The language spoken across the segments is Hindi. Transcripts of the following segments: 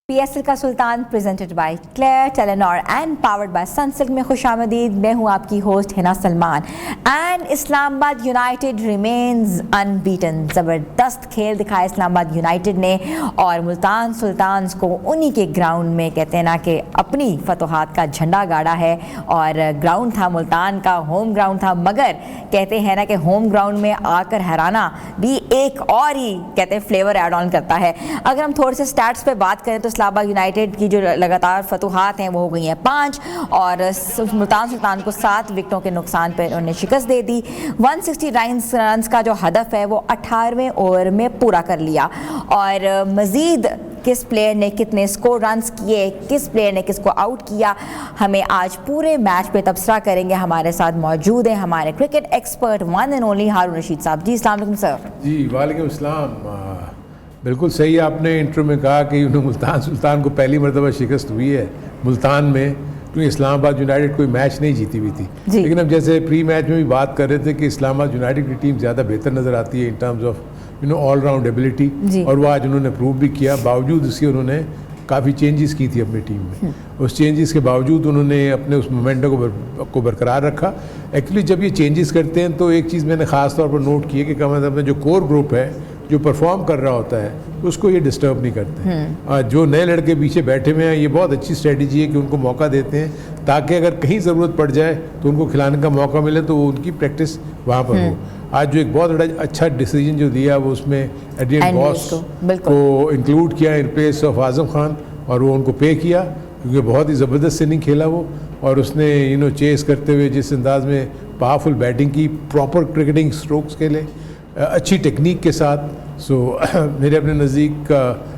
PSL का Sultan presented by clear Telenor and powered by Sunsilk में खुशामदीद। मैं हूँ आपकी host Hina Salman. And Islamabad united remains unbeaten. ज़बरदस्त खेल दिखाया इस्लामाबाद यूनाइटेड ने और मुल्तान सुल्तान्स को उन्हीं के ग्राउंड में कहते हैं ना कि अपनी फतोहात का झंडा गाड़ा है। और ग्राउंड था मुल्तान का, होम ग्राउंड था, मगर कहते हैं ना कि होम ग्राउंड में आकर हराना भी एक और ही कहते हैं फ्लेवर ऐड ऑन करता है। अगर हम थोड़े से स्टैट्स पे बात करें तो इस्लामाबाद यूनाइटेड की जो लगातार फतुहात हैं वो हो गई हैं 5 और मुल्तान सुल्तान को 7 विकेटों के नुकसान पर उन्होंने शिकस्त दे दी। 160 रन्स का जो हदफ है वो 18वें ओवर में पूरा कर लिया। और मज़ीद किस प्लेयर ने कितने स्कोर रन्स किए, किस प्लेयर ने किसको आउट किया, हमें आज पूरे मैच पे तबसरा करेंगे। हमारे साथ मौजूद हैं हमारे cricket expert one and only Haroon Rashid साहब। जी अस्सलाम वालेकुम सर। जी वालेकुम अस्सलाम। बिल्कुल सही आपने इंट्रो में कहा कि मुल्तान सुल्तान को पहली मरतबा शिकस्त हुई है मुल्तान में, क्योंकि इस्लामाबाद यूनाइटेड कोई मैच नहीं जीती हुई थी। लेकिन अब जैसे प्री मैच में भी बात कर रहे थे कि इस्लामाबाद यूनाइटेड की टीम ज़्यादा बेहतर नज़र आती है in terms of all round ability, और वो आज उन्होंने प्रूव भी किया। बावजूद इसके उन्होंने काफ़ी चेंजेस की थी अपनी टीम में। उस चेंजेस के बावजूद उन्होंने अपने उस मोमेंटम को बरकरार रखा। एक्चुअली जब ये चेंजेस करते हैं तो एक चीज़ मैंने ख़ास तौर पर नोट की है कि कम अज़ कम जो कोर ग्रुप है जो परफॉर्म कर रहा होता है उसको ये डिस्टर्ब नहीं करते। जो नए लड़के पीछे बैठे हुए हैं ये बहुत अच्छी स्ट्रेटजी है कि उनको मौका देते हैं ताकि अगर कहीं ज़रूरत पड़ जाए तो उनको खिलाने का मौका मिले, तो उनकी प्रैक्टिस वहाँ पर हो। आज जो एक बहुत बड़ा अच्छा डिसीजन जो दिया वो उसमें एड्रियन बॉस को इंक्लूड किया in place of Azam Khan, और वो उनको पे किया क्योंकि बहुत ही ज़बरदस्त इनिंग खेला वो। और उसने चेस करते हुए जिस अंदाज में पावरफुल बैटिंग की, प्रॉपर क्रिकेटिंग स्ट्रोक्स के लिए अच्छी टेक्निक के साथ। मेरे अपने नज़दीक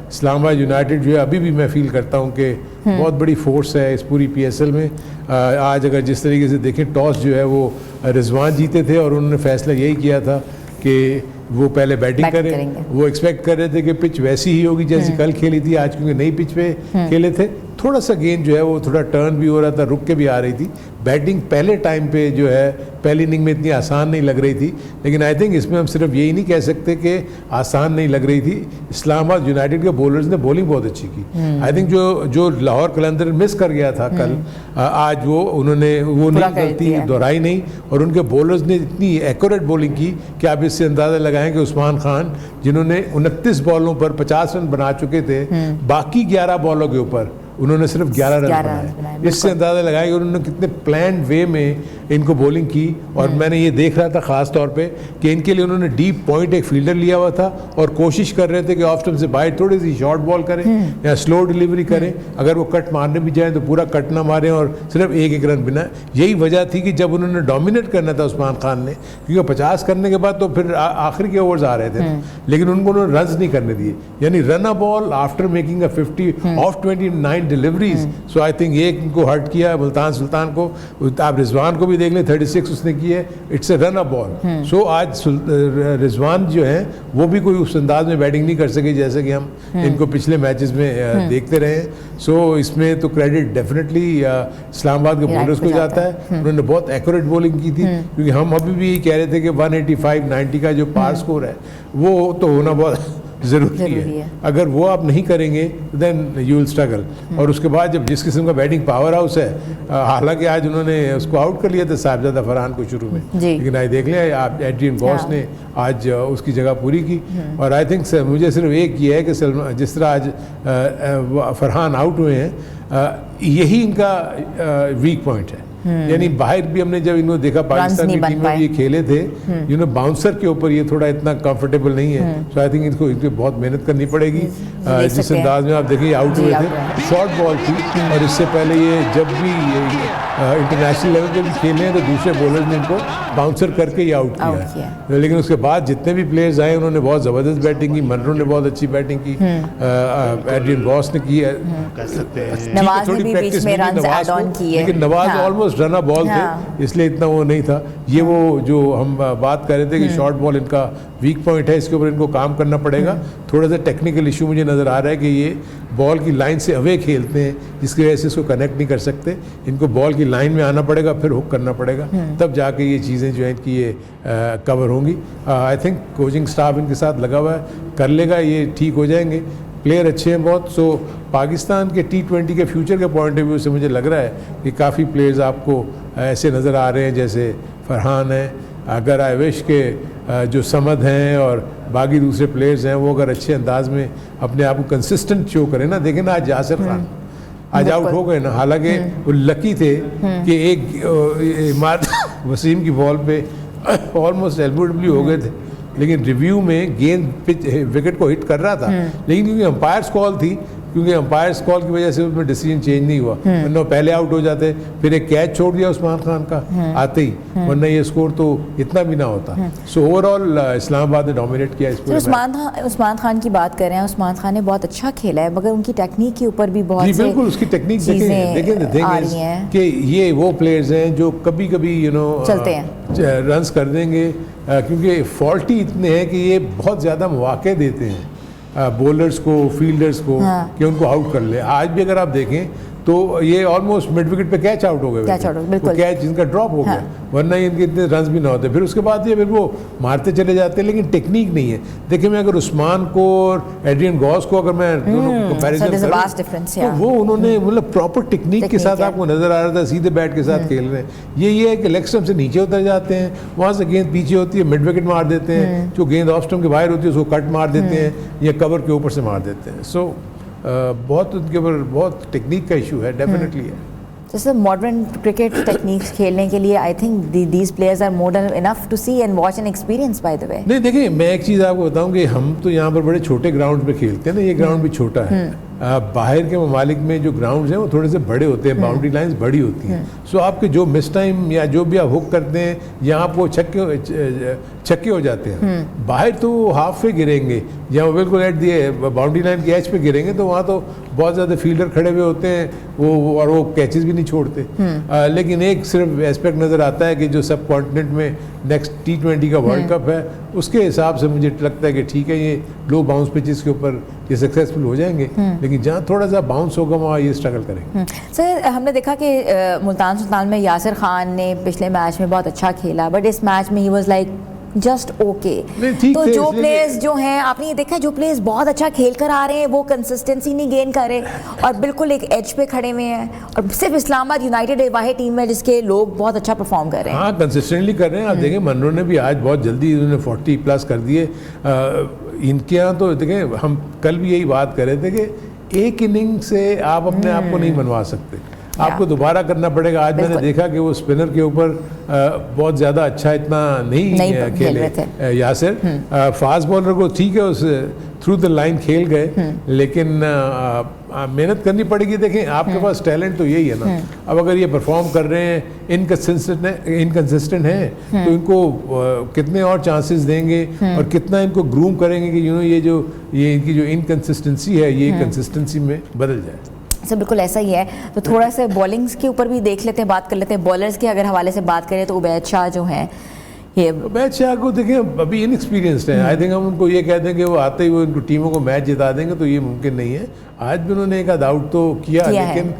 इस्लामाबाद यूनाइटेड जो है अभी भी मैं फील करता हूँ कि बहुत बड़ी फोर्स है इस पूरी PSL में। आज अगर जिस तरीके से देखें, टॉस जो है वो रिजवान जीते थे और उन्होंने फैसला यही किया था कि वो पहले बैटिंग करें। वो एक्सपेक्ट कर रहे थे कि पिच वैसी ही होगी जैसी कल खेली थी, आज क्योंकि नई पिच पे खेले थे थोड़ा सा गेंद जो है वो थोड़ा टर्न भी हो रहा था, रुक के भी आ रही थी। बैटिंग पहले टाइम पे जो है पहली इनिंग में इतनी आसान नहीं लग रही थी, लेकिन आई थिंक इसमें हम सिर्फ यही नहीं कह सकते कि आसान नहीं लग रही थी। इस्लामाबाद यूनाइटेड के बॉलर्स ने बॉलिंग बहुत अच्छी की। आई थिंक जो लाहौर कलंदर मिस कर गया था कल, आज उन्होंने वो नहीं गलती दोहराई नहीं, और उनके बॉलर्स ने इतनी एक्यूरेट बॉलिंग की कि आप इससे अंदाज़ा लगाएं कि उस्मान खान जिन्होंने 29 बॉलों पर 50 रन बना चुके थे, बाकी 11 बॉलों के ऊपर उन्होंने सिर्फ 11 रन बनाए। इससे अंदाज़ा लगाया कि उन्होंने कितने प्लान वे में इनको बॉलिंग की। और मैंने ये देख रहा था ख़ास तौर पे कि इनके लिए उन्होंने डीप पॉइंट एक फील्डर लिया हुआ था और कोशिश कर रहे थे कि ऑफ स्टंप से बाहर थोड़ी सी शॉर्ट बॉल करें या स्लो डिलीवरी करें। अगर वो कट मारने भी जाएँ तो पूरा कट ना मारें और सिर्फ एक रन बिना। यही वजह थी कि जब उन्होंने डोमिनेट करना था उस्मान खान ने, क्योंकि 50 करने के बाद तो फिर आखिर के ओवर्स आ रहे थे, लेकिन उनको उन्होंने रन्स नहीं करने दिए। यानी run a ball after making a 50 of 29 deliveries. So I think ये इनको हर्ट किया मुल्तान सुल्तान को। आप रिजवान को भी देख लें, 36 उसने की है, it's a run a ball. So आज रिजवान जो है वो भी कोई उस अंदाज में बैटिंग नहीं कर सके जैसे कि हम इनको पिछले मैचेस में देखते रहे। सो इसमें तो क्रेडिट डेफिनेटली इस्लामाबाद के बॉलर्स को जाता है। उन्होंने बहुत एक्यूरेट बॉलिंग की थी, क्योंकि हम अभी भी कह रहे थे कि 185-90 का जो पार स्कोर है वो तो होना बहुत ज़रूरी है। अगर वो आप नहीं करेंगे देन यू विल स्ट्रगल। और उसके बाद जब जिस किस्म का बैटिंग पावर हाउस है, हालांकि आज उन्होंने उसको आउट कर लिया था साहिबजादा फरहान को शुरू में, लेकिन आज देख लिया आप एड्रियन बॉस ने आज उसकी जगह पूरी की। और आई थिंक मुझे सिर्फ एक ये है कि जिस तरह आज फरहान आउट हुए हैं, यही इनका वीक पॉइंट है। यानी बाहर भी हमने जब इन्होंने देखा पाकिस्तान की टीम में ये खेले थे, बाउंसर के ऊपर ये थोड़ा इतना कंफर्टेबल नहीं है। सो आई थिंक इनको बहुत मेहनत करनी पड़ेगी। जिस अंदाज में आप देखिए आउट हुए थे, शॉर्ट बॉल थी, और इससे पहले ये जब भी इंटरनेशनल लेवल पे भी खेले हैं तो दूसरे बॉलर्स ने इनको बाउंसर करके ही आउट किया है। लेकिन उसके बाद जितने भी प्लेयर्स आए उन्होंने बहुत ज़बरदस्त बैटिंग की। मनरो ने बहुत अच्छी बैटिंग की, एड्रियन बॉस ने की है, थोड़ी प्रैक्टिस में लेकिन Nawaz almost run a ball थे, इसलिए इतना वो नहीं था। ये वो जो हम बात कर रहे थे कि शॉर्ट बॉल इनका वीक पॉइंट है, इसके ऊपर इनको काम करना पड़ेगा। थोड़ा सा टेक्निकल इशू मुझे नज़र आ रहा है कि ये बॉल की लाइन से अवे खेलते हैं, जिसकी वजह से इसको कनेक्ट नहीं कर सकते। इनको बॉल की लाइन में आना पड़ेगा, फिर हुक करना पड़ेगा, तब जाके ये चीज़ें जो हैं इनकी ये कवर होंगी। आई थिंक कोचिंग स्टाफ इनके साथ लगा हुआ है, कर लेगा, ये ठीक हो जाएंगे। प्लेयर अच्छे हैं बहुत। सो पाकिस्तान के T20 के फ्यूचर के पॉइंट ऑफ व्यू से मुझे लग रहा है कि काफ़ी प्लेयर्स आपको ऐसे नज़र आ रहे हैं, जैसे फरहान है, अगर आई विश के जो समद हैं और बाकी दूसरे प्लेयर्स हैं, वो अगर अच्छे अंदाज में अपने आप को कंसिस्टेंट शो करें ना। देखें ना, आज यासिर खान आज आउट हो गए ना, हालांकि वो लकी थे कि एक इमाद वसीम की बॉल पे ऑलमोस्ट एल्बोडब्ली हो गए थे, लेकिन रिव्यू में गेंद पिच विकेट को हिट कर रहा था, लेकिन क्योंकि अंपायर्स कॉल थी, क्योंकि अंपायर्स कॉल की वजह से उसमें डिसीजन चेंज नहीं हुआ, वरना पहले आउट हो जाते। फिर एक कैच छोड़ दिया उस्मान खान का आते ही, वरना ये स्कोर तो इतना भी ना होता। सो ओवरऑल इस्लामाबाद ने डोमिनेट किया इस पूरे मैच। उस्मान खान की बात कर रहे हैं, उस्मान खान ने बहुत अच्छा खेला है, मगर उनकी टेक्निक के ऊपर भी बहुत जी बिल्कुल उसकी टेक्निक देखें कि ये वो प्लेयर्स हैं जो कभी कभी चलते हैं, रन्स कर देंगे, क्योंकि फॉल्टी इतने हैं कि ये बहुत ज़्यादा मौके देते हैं बॉलर्स को, फील्डर्स को, कि उनको आउट कर ले। आज भी अगर आप देखें तो ये ऑलमोस्ट मिड विकेट पे कैच आउट हो गए, कैच इनका ड्रॉप हो गया, वरना इनके इतने रन्स भी ना होते। फिर उसके बाद ये फिर वो मारते चले जाते हैं, लेकिन टेक्निक नहीं है। देखिए मैं अगर उस्मान को और एड्रियन गॉस को अगर मैं दोनों कंपैरिजन करूं तो वो उन्होंने मतलब प्रॉपर टेक्निक के साथ आपको नजर आ रहा था, सीधे बैट के साथ खेल रहे हैं। ये है कि लेग स्टंप से नीचे उतर जाते हैं, वहाँ से गेंद पीछे होती है, मिड विकेट मार देते हैं, जो गेंद ऑफ स्टंप के बाहर होती है उसको कट मार देते हैं या कवर के ऊपर से मार देते हैं। सो बहुत उनके ऊपर बहुत टेक्निक का इशू है, डेफिनेटली है। जैसे मॉडर्न क्रिकेट टेक्निक्स खेलने के लिए I think these players are modern enough to see and watch and experience by the way. नहीं देखिए, मैं एक चीज़ आपको बताऊं कि हम तो यहाँ पर बड़े छोटे ग्राउंड पे खेलते हैं ना, ये ग्राउंड भी छोटा है। बाहर के ममालिक में जो ग्राउंड्स हैं वो थोड़े से बड़े होते हैं, बाउंड्री लाइंस बड़ी होती हैं। सो आपके जो मिस टाइम या जो भी आप हुक करते हैं यहाँ आप वो छक्के हो जाते हैं। बाहर तो हाफ पे गिरेंगे या वो बिल्कुल एट दिए बाउंड्री लाइन के एज पे गिरेंगे, तो वहाँ तो बहुत ज़्यादा फील्डर खड़े हुए होते हैं और वो कैचेस भी नहीं छोड़ते। लेकिन एक सिर्फ एस्पेक्ट नज़र आता है कि जो सब कॉन्टिनेंट में नेक्स्ट T20 का वर्ल्ड कप है, उसके हिसाब से मुझे लगता है कि ठीक है, ये लो बाउंस पिचेस के ऊपर ये सक्सेसफुल हो जाएंगे, लेकिन जहाँ थोड़ा सा बाउंस होगा वहाँ ये स्ट्रगल करेंगे। सर हमने देखा कि मुल्तान सुल्तान में यासिर खान ने पिछले मैच में बहुत अच्छा खेला, बट इस मैच में he was like just okay. तो जो प्लेयर्स जो हैं, आपने ये देखा है, जो प्लेयर्स बहुत अच्छा खेल कर आ रहे हैं वो कंसिस्टेंसी नहीं गेन कर रहे और बिल्कुल एक एज पे खड़े हुए हैं, और सिर्फ इस्लामाबाद यूनाइटेड वाहिद टीम है जिसके लोग बहुत अच्छा परफॉर्म कर रहे हैं। हाँ, कंसिस्टेंटली कर रहे हैं। आप देखें मनरो ने भी आज बहुत जल्दी उन्होंने 40 प्लस कर दिए। इनके यहाँ तो देखें, हम कल भी यही बात कर रहे थे कि एक इनिंग से आप अपने आप को नहीं बनवा सकते, आपको दोबारा करना पड़ेगा। आज मैंने देखा कि वो स्पिनर के ऊपर बहुत ज़्यादा अच्छा इतना नहीं खेले यासिर। फास्ट बॉलर को ठीक है, उस थ्रू द लाइन खेल गए, लेकिन मेहनत करनी पड़ेगी। देखें आपके पास टैलेंट तो यही है ना, अब अगर ये परफॉर्म कर रहे हैं, इनकंसिस्टेंट हैं, तो इनको कितने और चांसेस देंगे और कितना इनको ग्रूम करेंगे कि ये इनकी जो इनकंसिस्टेंसी है ये कंसिस्टेंसी में बदल जाए। सर बिल्कुल ऐसा ही है। तो थोड़ा सा बॉलिंग्स के ऊपर भी देख लेते हैं, बात कर लेते हैं। बॉलर्स के अगर हवाले से बात करें तो उबैद शाह जो हैं, ये उबैद शाह को देखिए अभी इनएक्सपीरियंस्ड है। आई थिंक हम उनको ये कह दें कि वो आते ही वो इनको टीमों को मैच जिता देंगे, तो ये मुमकिन नहीं है। आज भी उन्होंने एक आध आउट तो किया लेकिन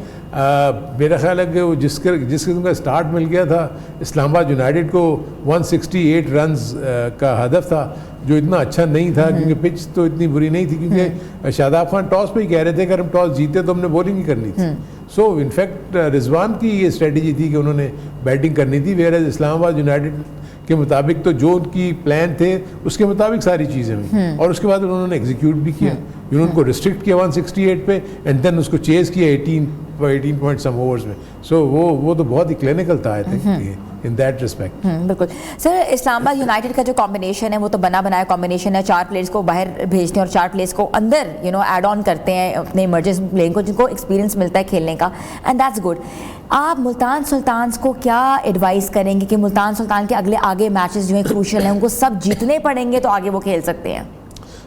मेरा ख्याल है कि वो जिस किस्म का स्टार्ट मिल गया था इस्लामाबाद यूनाइटेड को, 168 रन्स का हदफ था, जो इतना अच्छा नहीं था, क्योंकि पिच तो इतनी बुरी नहीं थी, क्योंकि शादाब खान टॉस पे ही कह रहे थे कि अगर हम टॉस जीते तो हमने बॉलिंग ही करनी थी। सो इनफैक्ट रिजवान की ये स्ट्रेटजी थी कि उन्होंने बैटिंग करनी थी, वेयर इस्लामाबाद यूनाइटेड के मुताबिक तो जो उनकी प्लान थे उसके मुताबिक सारी चीज़ें हुई, और उसके बाद उन्होंने एग्जीक्यूट भी किया। उन्होंने उनको रिस्ट्रिक्ट किया 168 पे एंड देन उसको चेज़ किया 18 पॉइंट सम ओवर्स में। सो वो तो बहुत ही क्लिनिकल था I think in that respect. बिल्कुल सर, इस्लामाबाद यूनाइटेड का जो कॉम्बिनेशन है वो तो बना बनाया कॉम्बिनेशन है। 4 प्लेयर्स को बाहर भेजते हैं और 4 प्लेयर्स को अंदर ऐड ऑन करते हैं अपने इमरजेंसी प्लेइंग को, जिनको एक्सपीरियंस मिलता है खेलने का, एंड दैट्स गुड। आप मुल्तान सुल्तान्स को क्या एडवाइस करेंगे कि मुल्तान सुल्तान के आगे मैचेस जो हैं क्रूशल हैं, उनको सब जीतने पड़ेंगे तो आगे वो खेल सकते हैं?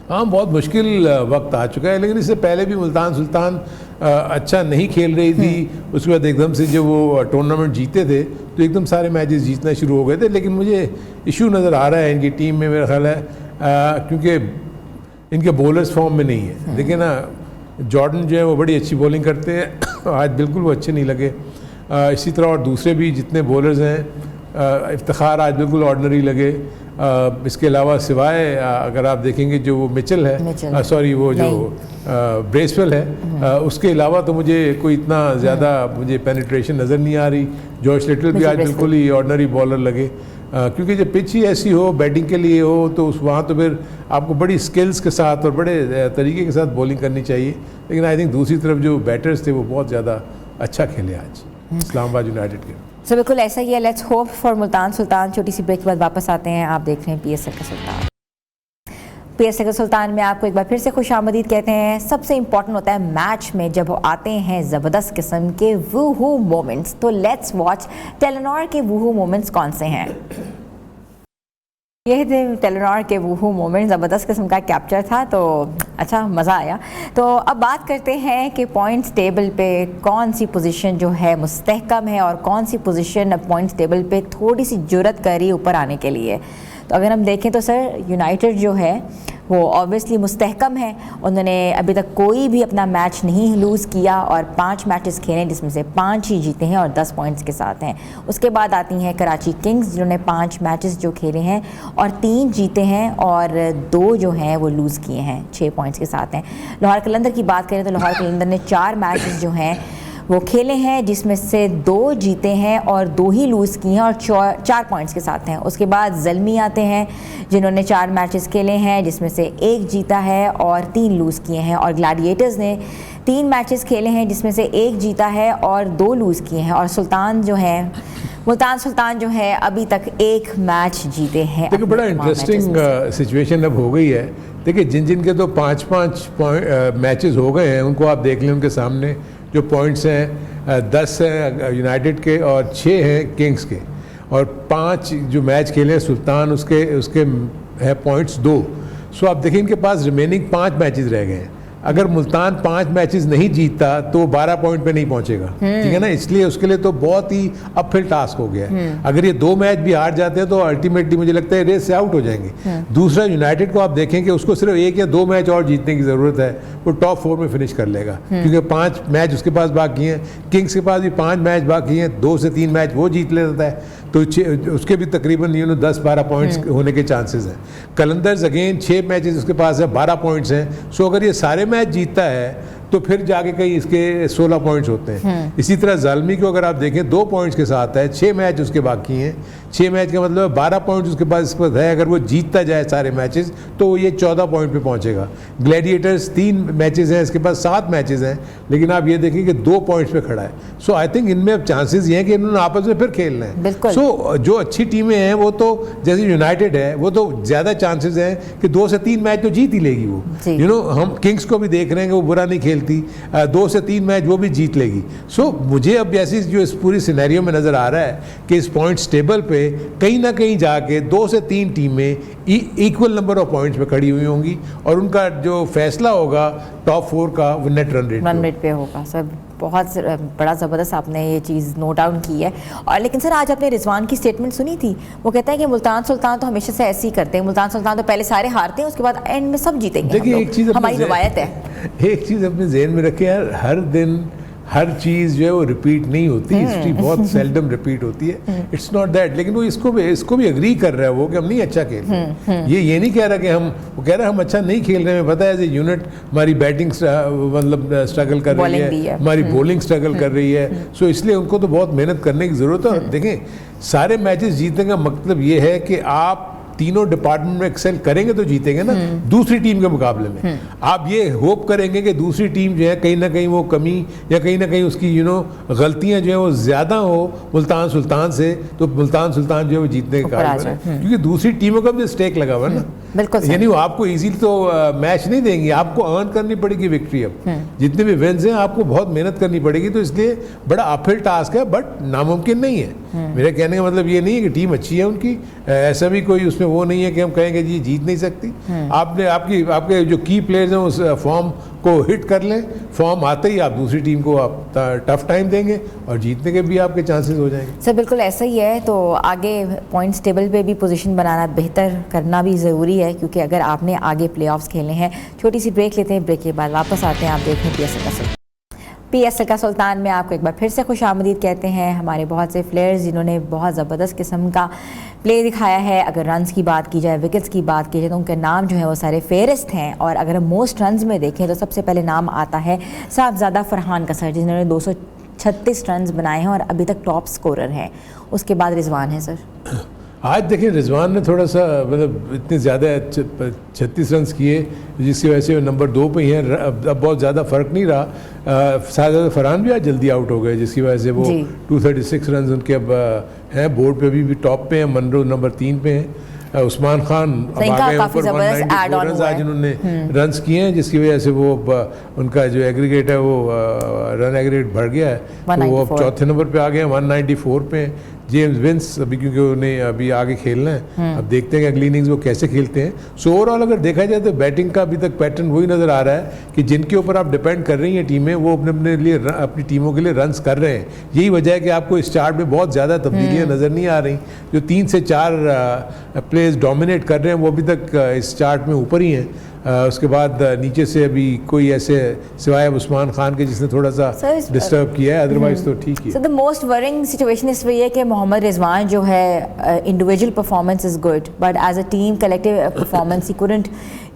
हाँ, बहुत मुश्किल वक्त आ चुका है, लेकिन इससे पहले भी मुल्तान सुल्तान अच्छा नहीं खेल रही थी। उसके बाद एकदम से जब वो टूर्नामेंट जीते थे तो एकदम सारे मैचेस जीतना शुरू हो गए थे। लेकिन मुझे इशू नज़र आ रहा है इनकी टीम में, मेरा ख्याल है क्योंकि इनके बॉलर्स फॉर्म में नहीं है। देखिए ना, जॉर्डन जो है वो बड़ी अच्छी बॉलिंग करते हैं, आज बिल्कुल वो अच्छे नहीं लगे। इसी तरह और दूसरे भी जितने बॉलर्स हैं, इफ्तिखार आज बिल्कुल ऑर्डिनरी लगे। इसके अलावा सिवाय अगर आप देखेंगे जो वो मिचेल है, सॉरी वो जो ब्रेसवेल है, उसके अलावा तो मुझे कोई इतना ज़्यादा मुझे पेनिट्रेशन नज़र नहीं आ रही। जॉर्ज लिटल भी आज बिल्कुल ही ऑर्डिनरी बॉलर लगे, क्योंकि जब पिच ही ऐसी हो बैटिंग के लिए हो तो उस वहाँ तो फिर आपको बड़ी स्किल्स के साथ और बड़े तरीके के साथ बॉलिंग करनी चाहिए। लेकिन आई थिंक दूसरी तरफ जो बैटर्स थे वो बहुत ज़्यादा अच्छा खेले आज इस्लामाबाद यूनाइटेड के। सो बिल्कुल ऐसा ही है। Let's hope for Multan Sultan. छोटी सी ब्रेक के बाद वापस आते हैं। आप देख रहे हैं PSL का सुल्तान। PSL का सुल्तान में आपको एक बार फिर से खुशामदीद कहते हैं। सबसे इंपॉर्टेंट होता है मैच में जब आते हैं ज़बरदस्त किस्म के वूहू मोमेंट्स। तो लेट्स वॉच टेलेनॉर के वूहू मोमेंट्स कौन से हैं। यह थे टेलेनॉर के वूहू मोमेंट, ज़बरदस्त किस्म का कैप्चर था, तो अच्छा मज़ा आया। तो अब बात करते हैं कि पॉइंट्स टेबल पे कौन सी पोजीशन जो है मुस्तहकम है और कौन सी पोजीशन पॉइंट्स टेबल पे थोड़ी सी जुर्रत करी ऊपर आने के लिए। तो अगर हम देखें तो सर यूनाइटेड जो है वो ऑब्वियसली मुस्तहकम है। उन्होंने अभी तक कोई भी अपना मैच नहीं लूज़ किया और 5 मैचेस खेले जिसमें से 5 ही जीते हैं और 10 पॉइंट्स के साथ हैं। उसके बाद आती हैं कराची किंग्स जिन्होंने 5 मैचेस जो खेले हैं और 3 जीते हैं और 2 जो हैं वो लूज़ किए हैं, 6 पॉइंट्स के साथ हैं। लाहौर कलंदर की बात करें तो लाहौर कलंदर ने 4 मैचेस जो हैं वो खेले हैं जिसमें से 2 जीते हैं और 2 ही लूज़ किए हैं और 4 पॉइंट्स के साथ हैं। उसके बाद ज़ल्मी आते हैं जिन्होंने 4 मैचेस खेले हैं जिसमें से 1 जीता है और 3 लूज़ किए हैं। और ग्लैडिएटर्स ने 3 मैचेस खेले हैं जिसमें से 1 जीता है और 2 लूज़ किए हैं। और सुल्तान जो है मुल्तान सुल्तान जो है अभी तक 1 मैच जीते हैं। देखिए बड़ा इंटरेस्टिंग सिचुएशन अब हो गई है। देखिए जिन जिन के तो 5-5 मैचेस हो गए हैं उनको आप देख लें, उनके सामने जो पॉइंट्स हैं 10 हैं यूनाइटेड के और 6 हैं किंग्स के, और 5 जो मैच खेले हैं सुल्तान उसके है पॉइंट्स 2। सो आप देखिए इनके पास रिमेनिंग 5 मैचेस रह गए हैं। अगर मुल्तान 5 मैचेस नहीं जीतता तो 12 पॉइंट पे नहीं पहुंचेगा, ठीक है ना। इसलिए उसके लिए तो बहुत ही अपहिल टास्क हो गया है। अगर ये 2 मैच भी हार जाते हैं तो अल्टीमेटली मुझे लगता है रेस से आउट हो जाएंगे। दूसरा यूनाइटेड को आप देखें कि उसको सिर्फ 1 या 2 मैच और जीतने की ज़रूरत है, वो टॉप 4 में फिनिश कर लेगा, क्योंकि 5 मैच उसके पास बाकी हैं। किंग्स के पास भी 5 मैच बाकी हैं, 2 से 3 मैच वो जीत लेता है तो उसके भी तकरीबन 10-12 पॉइंट्स होने के चांसेस हैं। कलंदर्स अगेन 6 मैचेस उसके पास है, 12 पॉइंट्स हैं। सो अगर ये सारे मैच जीतता है तो फिर जाके कहीं इसके 16 पॉइंट्स होते हैं। इसी तरह ज़ालमी को अगर आप देखें 2 पॉइंट्स के साथ है, 6 मैच उसके बाकी हैं। 6 मैच का मतलब 12 पॉइंट्स उसके पास इस पर है। अगर वो जीतता जाए सारे मैचेस तो ये 14 पॉइंट पे पहुंचेगा। ग्लैडिएटर्स 3 मैचेस हैं, इसके पास 7 मैचेस हैं, लेकिन आप ये देखिए कि 2 पॉइंट्स पे खड़ा है। सो आई थिंक इनमें अब चांसेस ये हैं कि इन्होंने आपस में फिर खेलना है। सो जो अच्छी टीमें हैं वो तो जैसे यूनाइटेड है वो तो ज़्यादा चांसेस हैं कि 2 से 3 मैच तो जीत ही लेगी वो। हम किंग्स को भी देख रहे हैं कि वो बुरा नहीं खेलती, 2 से 3 मैच वो भी जीत लेगी। सो मुझे अब ऐसी जो इस पूरी सिनेरियो में नज़र आ रहा है कि इस पॉइंट्स टेबल पे कहीं ना कहीं जाके 2 से 3 टीमें इक्वल नंबर ऑफ पॉइंट्स पे खड़ी हुई होंगी और उनका जो फैसला होगा टॉप 4 का वो नेट रन रेट पे होगा। सर बहुत बड़ा ज़बरदस्त आपने ये चीज़ नोट डाउन की है। और लेकिन सर आज आपने रिजवान की स्टेटमेंट सुनी थी, वो कहता है कि मुल्तान सुल्तान तो हमेशा से ऐसे ही करते हैं। मुल्तान सुल्तान तो पहले सारे हारते हैं, उसके बाद एंड में सब जीतेंगे। देखिए एक चीज़ हमारी रवायत है, एक चीज़ अपने जहन में रखें यार, हर दिन हर चीज़ जो है वो रिपीट नहीं होती, हिस्ट्री बहुत सेल्डम रिपीट होती है। इट्स नॉट दैट, लेकिन वो इसको भी अग्री कर रहा है वो कि हम नहीं अच्छा खेल रहे। ये नहीं कह रहा कि वो कह रहा है हम अच्छा नहीं खेल रहे हैं। पता है एज ए यूनिट हमारी बैटिंग मतलब स्ट्रगल कर रही है, हमारी बॉलिंग स्ट्रगल कर रही है। सो इसलिए उनको तो बहुत मेहनत करने की ज़रूरत है। देखें सारे मैचेस जीतने का मतलब ये है कि आप तीनों डिपार्टमेंट में एक्सेल करेंगे तो जीतेंगे ना दूसरी टीम के मुकाबले में। आप ये होप करेंगे कि दूसरी टीम जो है कहीं ना कहीं वो कमी या कहीं ना कहीं उसकी गलतियां जो है वो ज़्यादा हो मुल्तान सुल्तान से, तो मुल्तान सुल्तान जो है वो जीतने के काबिल है, क्योंकि दूसरी टीमों का भी स्टेक लगा हुआ है ना। यानी वो आपको इजीली तो मैच नहीं देंगी, आपको अर्न करनी पड़ेगी विक्ट्री। अब जितने भी विन्स हैं आपको बहुत मेहनत करनी पड़ेगी, तो इसलिए बड़ा अपहिल टास्क है, बट नामुमकिन नहीं है। मेरे कहने का मतलब ये नहीं है कि टीम अच्छी है उनकी, ऐसा भी कोई उसमें वो नहीं है कि हम कहेंगे जी जीत नहीं सकती। आपने आपके जो की प्लेयर्स हैं उस फॉर्म को हिट कर लें, फॉर्म आते ही आप दूसरी टीम को आप टफ टाइम देंगे और जीतने के भी आपके चांसेस हो जाएंगे। सर बिल्कुल ऐसा ही है। तो आगे पॉइंट्स टेबल पे भी पोजीशन बनाना बेहतर करना भी ज़रूरी है, क्योंकि अगर आपने आगे प्लेऑफ्स खेलने हैं। छोटी सी ब्रेक लेते हैं, ब्रेक के बाद वापस आते हैं। आप देखें PSL का सुल्तान में आपको एक बार फिर से खुशामदीद कहते हैं। हमारे बहुत से प्लेयर्स जिन्होंने बहुत ज़बरदस्त किस्म का प्ले दिखाया है। अगर रन्स की बात की जाए, विकेट्स की बात की जाए, तो उनके नाम जो है वो सारे फेहरिस्त हैं। और अगर हम मोस्ट रन्स में देखें तो सबसे पहले नाम आता है साहबजादा फरहान का सर, जिन्होंने 236 रन्स बनाए हैं और अभी तक टॉप स्कोरर हैं। उसके बाद रिजवान है सर। आज देखिए रिजवान ने थोड़ा सा मतलब इतने ज़्यादा 36 रन्स किए, जिसकी वजह से नंबर 2 पे ही हैं। अब बहुत ज़्यादा फ़र्क नहीं रहा। साहबजादा फरहान भी आज जल्दी आउट हो गए, जिसकी वजह से वो 236 रन्स उनके अब हैं। बोर्ड पे भी टॉप पे हैं, मनरो नंबर 3 पे हैं। उस्मान खान अब आ गए ऊपर 194 रन्स आज इन्होंने रन्स किए हैं, जिसकी वजह से वो उनका जो एग्रीगेट है वो रन एग्रीगेट बढ़ गया है, तो वो अब चौथे नंबर पे आ गए हैं, 194 पे हैं। जेम्स विंस अभी क्योंकि उन्हें अभी आगे खेलना है, अब देखते हैं कि अगली इनिंग्स वो कैसे खेलते हैं। सो ओवरऑल अगर देखा जाए तो बैटिंग का अभी तक पैटर्न वही नज़र आ रहा है कि जिनके ऊपर आप डिपेंड कर रही हैं टीमें, वो अपने अपने लिए अपनी टीमों के लिए रन्स कर रहे हैं। यही वजह है कि आपको इस चार्ट में बहुत ज़्यादा तब्दीलियाँ नज़र नहीं आ रही। जो 3 से 4 प्लेयर्स डोमिनेट कर रहे हैं वो अभी तक इस चार्ट में ऊपर ही हैं। उसके बाद नीचे से अभी कोई ऐसे सिवाय उस्मान खान के जिसने थोड़ा सा डिस्टर्ब किया है, अदरवाइज तो ठीक ही है। So the most worrying situation is वही है कि मोहम्मद रिजवान जो है individual performance is good, but as a team collective performance he couldn't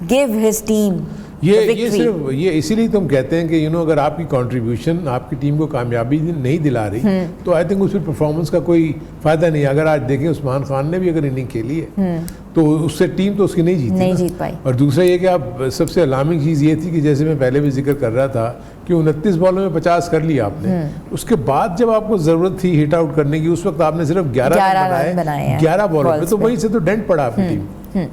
give his team ये सिर्फ ये इसीलिए तो हम कहते हैं कि अगर आपकी कंट्रीब्यूशन आपकी टीम को कामयाबी नहीं दिला रही तो आई थिंक उसमें परफॉर्मेंस का कोई फ़ायदा नहीं। अगर आज देखें उस्मान खान ने भी अगर इनिंग खेली है तो उससे टीम तो उसकी नहीं जीत पाई। और दूसरा ये कि आप सबसे अलार्मिंग चीज़ ये थी कि जैसे मैं पहले भी जिक्र कर रहा था कि 29 बॉलों में 50 कर लिया आपने, उसके बाद जब आपको ज़रूरत थी हिट आउट करने की उस वक्त आपने सिर्फ 11 बनाए 11 बॉलों में, तो वहीं से तो डेंट पड़ा आपकी टीम।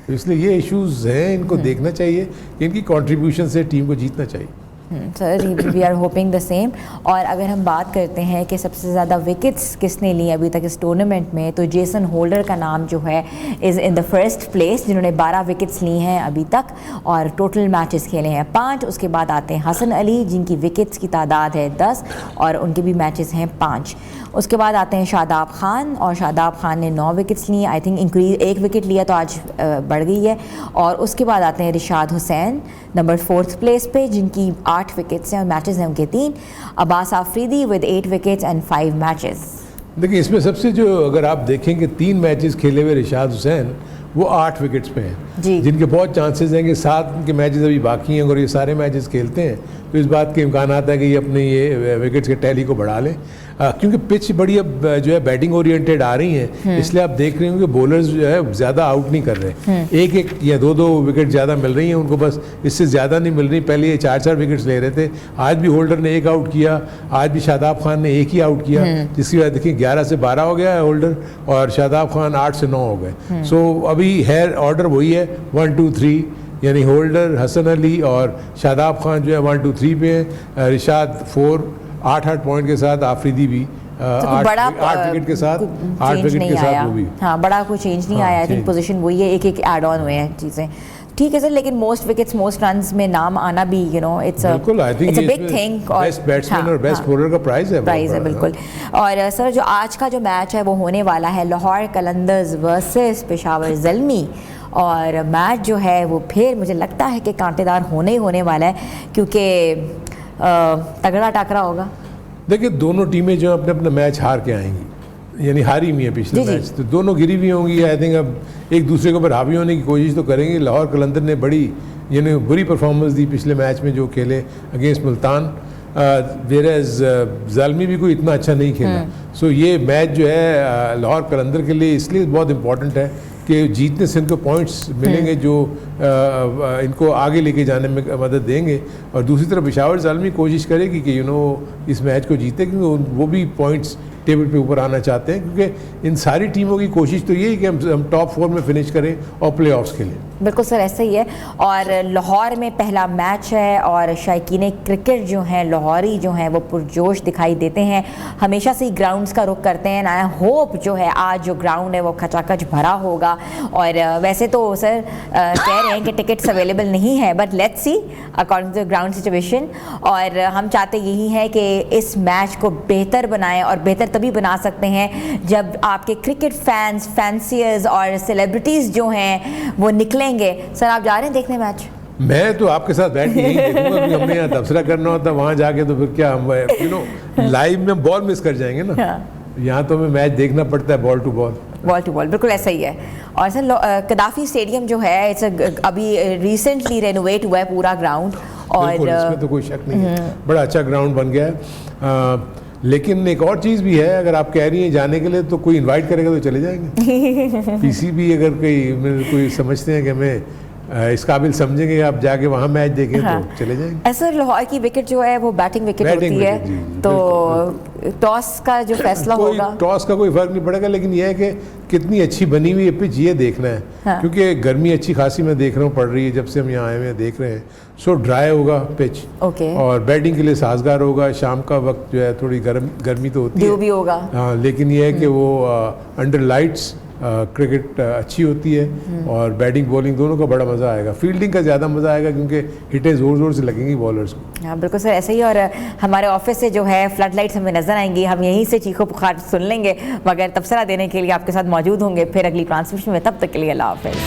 तो इसलिए ये इश्यूज हैं, इनको देखना चाहिए कि इनकी कंट्रीब्यूशन से टीम को जीतना चाहिए। Sir we are hoping the same. और अगर हम बात करते हैं कि सबसे ज़्यादा विकेट्स किसने ली अभी तक इस टूर्नामेंट में, तो जेसन होल्डर का नाम जो है is in the first place, जिन्होंने 12 विकेट्स ली हैं अभी तक और टोटल मैचेस खेले हैं 5। उसके बाद आते हैं हसन अली, जिनकी विकेट्स की तादाद है 10 और उनके भी मैचेस हैं 5। उसके बाद आते हैं शादाब खान, और शादाब खान ने 9 विकेट्स ली। आई थिंक इंक्रीज 1 विकेट लिया तो आज बढ़ गई है। और उसके बाद आते हैं Rishad Hussain number 4th place पे, जिनकी 8 विकेट्स हैं और मैचेस हैं उनके 3। Abbas Afridi with 8 wickets and 5 matches. देखिए इसमें सबसे जो अगर आप देखें कि 3 मैचेस खेले हुए रिशाद हुसैन वो 8 विकेट्स पे हैं, जिनके बहुत चांसेस हैं कि 7 के मैचेस अभी बाकी हैं। अगर ये सारे मैचेस खेलते हैं तो इस बात के इम्कान आता है कि ये अपने ये विकेट्स के टैली को बढ़ा लें, क्योंकि पिच बड़ी अब जो है बैटिंग ओरिएंटेड आ रही हैं, इसलिए आप देख रहे हो कि बॉलर्स जो है ज़्यादा आउट नहीं कर रहे। 1-1 या 2-2 विकेट ज़्यादा मिल रही हैं उनको, बस इससे ज़्यादा नहीं मिल रही। पहले ये 4-4 विकेट्स ले रहे थे, आज भी होल्डर ने 1 आउट किया, आज भी शादाब खान ने 1 ही आउट किया, जिसकी वजह देखिए 11 से 12 हो गया है होल्डर और शादाब खान 8 से 9 हो गए। सो अभी है ऑर्डर वही है 1, 2, 3, यानी होल्डर, हसन अली और शादाब खान जो है 1, 2, 3 पे हैं, रिशाद 4 8 पॉइंट के साथ, आफरीदी भी 8 विकेट के साथ, 8 विकेट के साथ वो भी। हाँ, बड़ा कोई चेंज नहीं आया। आई थिंक पोजीशन वही है, एक ऐड ऑन हुए हैं चीज़ें, ठीक है सर। लेकिन मोस्ट विकेट्स मोस्ट रन्स में नाम आना भी इट्स अ बिग थिंग और बेस्ट बैट्समैन और बेस्ट बॉलर का प्राइज है बिल्कुल। और सर जो आज का जो मैच है वो होने वाला है लाहौर कलंदर्स वर्सेस पेशावर ज़ल्मी, और मैच जो है वो फिर मुझे लगता है कि कांटेदार होने वाला है, क्योंकि तगड़ा टाकरा होगा। देखिए दोनों टीमें जो अपने अपना मैच हार के आएंगी, यानी हारी हुई है पिछले मैच, तो दोनों गिरी हुई होंगी। आई थिंक अब एक दूसरे के ऊपर हावी होने की कोशिश तो करेंगे। लाहौर कलंदर ने बड़ी बुरी परफॉर्मेंस दी पिछले मैच में जो खेले अगेंस्ट मुल्तान, वेयरएज ज़ालमी भी कोई इतना अच्छा नहीं खेला। सो ये मैच जो है लाहौर कलंदर के लिए इसलिए बहुत इंपॉर्टेंट है कि जीतने से इनको पॉइंट्स मिलेंगे जो इनको आगे लेके जाने में मदद देंगे। और दूसरी तरफ पेशावर ज़ालमी कोशिश करेगी कि इस मैच को जीते, क्योंकि वो भी पॉइंट्स टेबल पे ऊपर आना चाहते हैं, क्योंकि इन सारी टीमों की कोशिश तो यही है कि हम टॉप 4 में फिनिश करें और प्लेऑफ्स खेलें। बिल्कुल सर, ऐसा ही है। और लाहौर में पहला मैच है और शायकीन क्रिकेट जो हैं लाहौरी जो हैं वो पुरजोश दिखाई देते हैं, हमेशा से ही ग्राउंड्स का रुख करते हैं। आई होप जो है आज जो ग्राउंड है वो खचाखच भरा होगा। और वैसे तो सर कह रहे हैं कि टिकट्स अवेलेबल नहीं है, but let's see according to ground situation. और हम चाहते यही है कि इस मैच को बेहतर बनाएं, और बेहतर तभी बना सकते हैं जब आपके क्रिकेट फैंस, फैंसियर्स और सेलिब्रिटीज़ जो हैं वो निकलेंगे। सर आप जा रहे हैं देखने मैच? मैं तो आपके साथ बैठ के यही देखूंगा, क्योंकि हमने यहाँ तबसरा करना होता है, वहाँ जाके तो फिर क्या हम लाइव में बॉल मिस कर जाएंगे ना। यहाँ तो हमें मैच देखना पड़ता है ball to ball. Wall to wall, बिल्कुल ऐसा ही है। और सर कदाफी स्टेडियम जो है अभी रिसेंटली रेनोवेट हुआ है पूरा ग्राउंड, और इसमें तो कोई शक नहीं है, बड़ा अच्छा ग्राउंड बन गया है। लेकिन एक और चीज़ भी है, अगर आप कह रही हैं जाने के लिए तो कोई इनवाइट करेगा तो चले जाएंगे। पीसीबी अगर कोई समझते हैं कि हमें इस काबिल समझेंगे आप जाके वहाँ मैच देखें, हाँ, तो चले जाएंगे। ऐसा लाहौर की विकेट जो है वो बैटिंग विकेट होती है, तो टॉस का जो फैसला होगा, टॉस का कोई फर्क नहीं पड़ेगा, लेकिन यह है कि कितनी अच्छी बनी हुई है पिच, ये देखना है। हाँ। क्योंकि गर्मी अच्छी खासी मैं देख रहा हूँ पड़ रही है, जब से हम यहाँ आए हुए देख रहे हैं। सो ड्राई होगा पिच, और बैटिंग के लिए साजगार होगा। शाम का वक्त जो है थोड़ी गर्मी तो होती है, भी होगा, हाँ, लेकिन ये है कि वो अंडर लाइट्स क्रिकेट अच्छी होती है, और बैटिंग बॉलिंग दोनों का बड़ा मज़ा आएगा। फील्डिंग का ज़्यादा मज़ा आएगा क्योंकि हिटें ज़ोर ज़ोर से लगेंगी बॉलर्स को। हाँ बिल्कुल सर, ऐसे ही। और हमारे ऑफिस से जो है फ्लड लाइट्स हमें नज़र आएंगी, हम यहीं से चीखो पुकार सुन लेंगे, मगर तबसरा देने के लिए आपके साथ मौजूद होंगे फिर अगली ट्रांसमिशन में। तब तक के लिए अल्लाह हाफ़िज़।